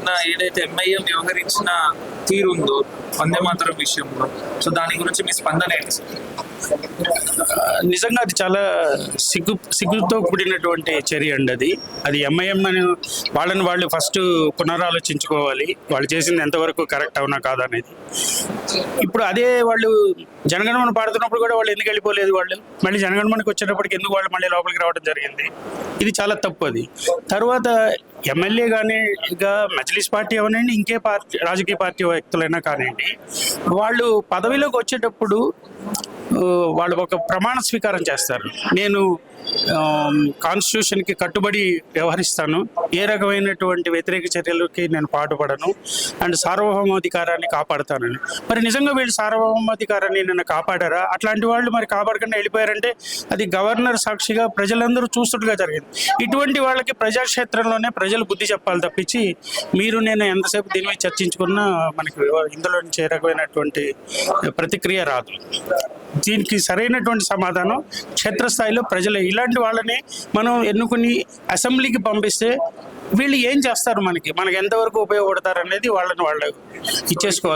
నిన్న ఏదైతే ఎంఐఎం వ్యవహరించిన తీరు ఉందో వందే మాతరం విషయంలో, సో దాని గురించి మీ స్పందన ఏంటి సార్? నిజంగా అది చాలా సిగ్గుతో కూడినటువంటి చర్య అండి. అది ఎంఐఎం అని వాళ్ళని వాళ్ళు ఫస్ట్ పునరాలోచించుకోవాలి, వాళ్ళు చేసింది ఎంతవరకు కరెక్ట్ అవునా కాదా అనేది. ఇప్పుడు అదే వాళ్ళు జనగణమన పాడుతున్నప్పుడు కూడా వాళ్ళు ఎందుకు వెళ్ళిపోలేదు, వాళ్ళు మళ్ళీ జనగణమనకి వచ్చేటప్పటికి ఎందుకు వాళ్ళు మళ్ళీ లోపలికి రావడం జరిగింది? ఇది చాలా తప్పు. అది తర్వాత ఎమ్మెల్యే కానీ ఇక మజ్లిస్ పార్టీ అవనండి, ఇంకే పార్టీ రాజకీయ పార్టీ వ్యక్తులైనా కానివ్వండి, వాళ్ళు పదవిలోకి వచ్చేటప్పుడు వాళ్ళు ఒక ప్రమాణ స్వీకారం చేస్తారు. నేను కాన్స్టిట్యూషన్కి కట్టుబడి వ్యవహరిస్తాను, ఏ రకమైనటువంటి వ్యతిరేక చర్యలకి నేను పాటుపడను, అండ్ సార్వభౌమాధికారాన్ని కాపాడుతానని. మరి నిజంగా వీళ్ళు సార్వభౌమాధికారాన్ని నిన్న కాపాడారా? అట్లాంటి వాళ్ళు మరి కాపాడకుండా వెళ్ళిపోయారంటే అది గవర్నర్ సాక్షిగా ప్రజలందరూ చూస్తుట్టుగా జరిగింది. ఇటువంటి వాళ్ళకి ప్రజాక్షేత్రంలోనే ప్రజలు బుద్ధి చెప్పాలి తప్పించి మీరు నేను ఎంతసేపు దీని మీద చర్చించుకున్నా మనకి ఇందులో నుంచి ఏ రకమైనటువంటి ప్రతిక్రియ రాదు. దీనికి సరైనటువంటి సమాధానం క్షేత్రస్థాయిలో ప్రజలు ఇలాంటి వాళ్ళని మనం ఎన్నుకుని అసెంబ్లీకి పంపిస్తే వీళ్ళు ఏం చేస్తారు, మనకి ఎంతవరకు ఉపయోగపడతారు అనేది వాళ్ళని వాళ్ళు ఇచ్చేసుకోవాలి.